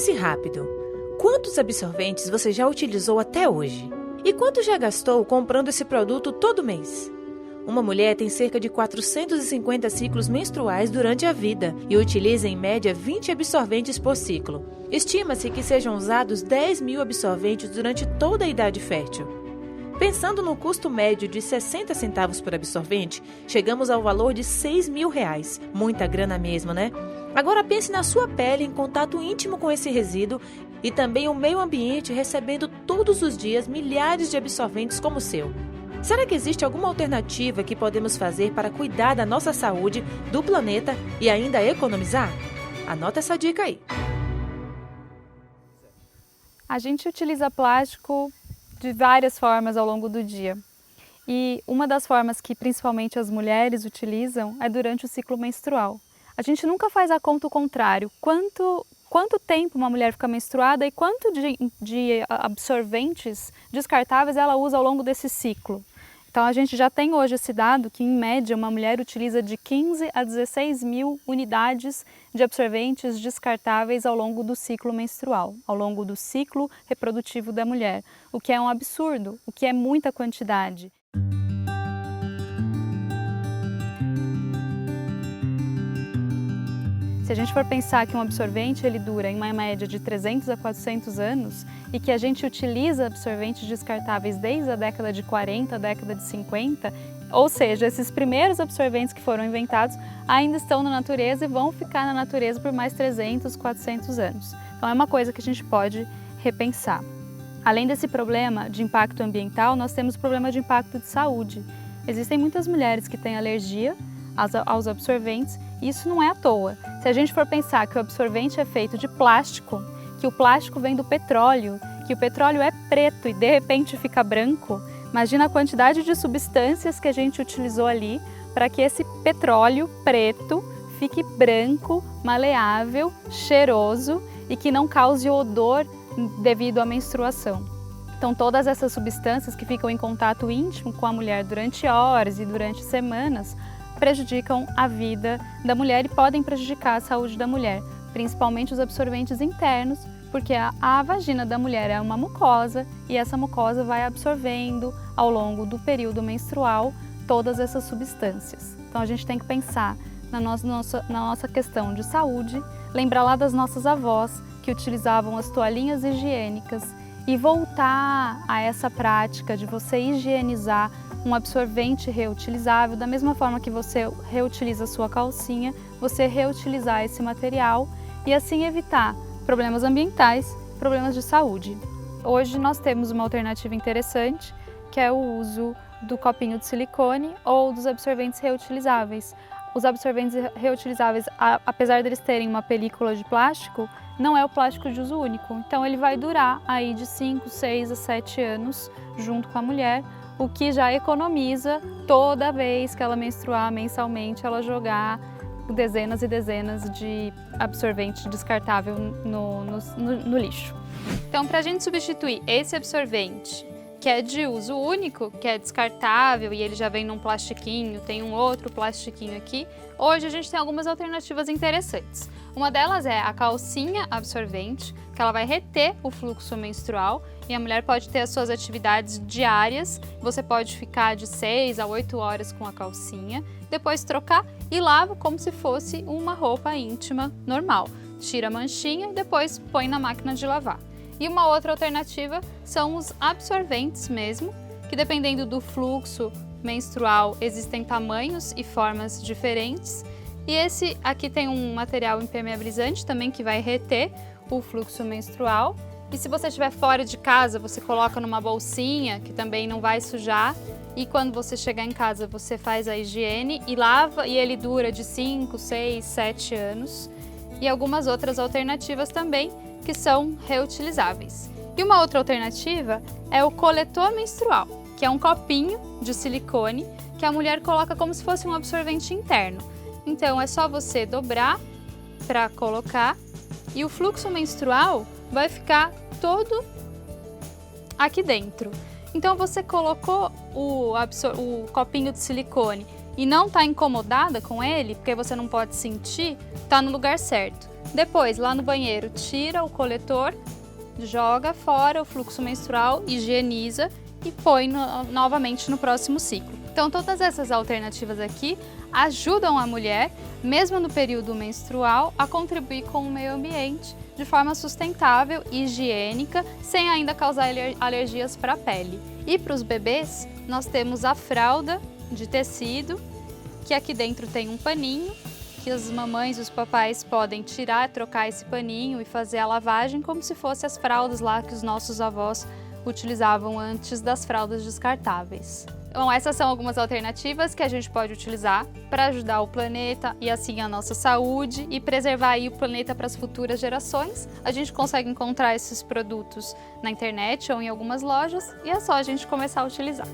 Pense rápido. Quantos absorventes você já utilizou até hoje? E quanto já gastou comprando esse produto todo mês? Uma mulher tem cerca de 450 ciclos menstruais durante a vida e utiliza em média 20 absorventes por ciclo. Estima-se que sejam usados 10.000 absorventes durante toda a idade fértil. Pensando no custo médio de 60 centavos por absorvente, chegamos ao valor de R$6.000. Muita grana mesmo, né? Agora pense na sua pele em contato íntimo com esse resíduo e também o meio ambiente recebendo todos os dias milhares de absorventes como o seu. Será que existe alguma alternativa que podemos fazer para cuidar da nossa saúde, do planeta e ainda economizar? Anota essa dica aí. A gente utiliza plástico de várias formas ao longo do dia. E uma das formas que principalmente as mulheres utilizam é durante o ciclo menstrual. A gente nunca faz a conta o contrário. Quanto tempo uma mulher fica menstruada e quanto de absorventes descartáveis ela usa ao longo desse ciclo. Então a gente já tem hoje esse dado que em média uma mulher utiliza de 15 a 16 mil unidades de absorventes descartáveis ao longo do ciclo menstrual, ao longo do ciclo reprodutivo da mulher, o que é um absurdo, o que é muita quantidade. Se a gente for pensar que um absorvente ele dura em uma média de 300 a 400 anos e que a gente utiliza absorventes descartáveis desde a década de 40, a década de 50, ou seja, esses primeiros absorventes que foram inventados ainda estão na natureza e vão ficar na natureza por mais 300, 400 anos. Então é uma coisa que a gente pode repensar. Além desse problema de impacto ambiental, nós temos o problema de impacto de saúde. Existem muitas mulheres que têm alergia aos absorventes e isso não é à toa. Se a gente for pensar que o absorvente é feito de plástico, que o plástico vem do petróleo, que o petróleo é preto e de repente fica branco, imagina a quantidade de substâncias que a gente utilizou ali para que esse petróleo preto fique branco, maleável, cheiroso e que não cause odor devido à menstruação. Então todas essas substâncias que ficam em contato íntimo com a mulher durante horas e durante semanas prejudicam a vida da mulher e podem prejudicar a saúde da mulher, principalmente os absorventes internos, porque a vagina da mulher é uma mucosa e essa mucosa vai absorvendo ao longo do período menstrual todas essas substâncias. Então a gente tem que pensar na nossa questão de saúde, lembrar lá das nossas avós que utilizavam as toalhinhas higiênicas e voltar a essa prática de você higienizar um absorvente reutilizável, da mesma forma que você reutiliza a sua calcinha, você reutilizar esse material e assim evitar problemas ambientais, problemas de saúde. Hoje nós temos uma alternativa interessante, que é o uso do copinho de silicone ou dos absorventes reutilizáveis. Os absorventes reutilizáveis, apesar deles terem uma película de plástico, não é o plástico de uso único. Então ele vai durar aí de 5, 6 a 7 anos junto com a mulher, o que já economiza toda vez que ela menstruar mensalmente, ela dezenas e dezenas de absorvente descartável no lixo. Então, para a gente substituir esse absorvente, que é de uso único, que é descartável e ele já vem num plastiquinho, tem um outro plastiquinho aqui, hoje a gente tem algumas alternativas interessantes. Uma delas é a calcinha absorvente, que ela vai reter o fluxo menstrual e a mulher pode ter as suas atividades diárias, você pode ficar de 6 a 8 horas com a calcinha, depois trocar e lava como se fosse uma roupa íntima normal. Tira a manchinha e depois põe na máquina de lavar. E uma outra alternativa são os absorventes mesmo, que dependendo do fluxo menstrual existem tamanhos e formas diferentes. E esse aqui tem um material impermeabilizante também que vai reter o fluxo menstrual. E se você estiver fora de casa, você coloca numa bolsinha que também não vai sujar. E quando você chegar em casa, você faz a higiene e lava e ele dura de 5, 6, 7 anos. E algumas outras alternativas também que são reutilizáveis. E uma outra alternativa é o coletor menstrual, que é um copinho de silicone que a mulher coloca como se fosse um absorvente interno. Então é só você dobrar para colocar e o fluxo menstrual vai ficar todo aqui dentro. Então você colocou o copinho de silicone e não está incomodada com ele, porque você não pode sentir, está no lugar certo. Depois, lá no banheiro, tira o coletor, joga fora o fluxo menstrual, higieniza e põe novamente no próximo ciclo. Então, todas essas alternativas aqui ajudam a mulher, mesmo no período menstrual, a contribuir com o meio ambiente de forma sustentável e higiênica, sem ainda causar alergias para a pele. E para os bebês, nós temos a fralda de tecido, que aqui dentro tem um paninho, que as mamães e os papais podem tirar, trocar esse paninho e fazer a lavagem como se fossem as fraldas lá que os nossos avós utilizavam antes das fraldas descartáveis. Então, essas são algumas alternativas que a gente pode utilizar para ajudar o planeta e assim a nossa saúde e preservar aí o planeta para as futuras gerações. A gente consegue encontrar esses produtos na internet ou em algumas lojas e é só a gente começar a utilizar.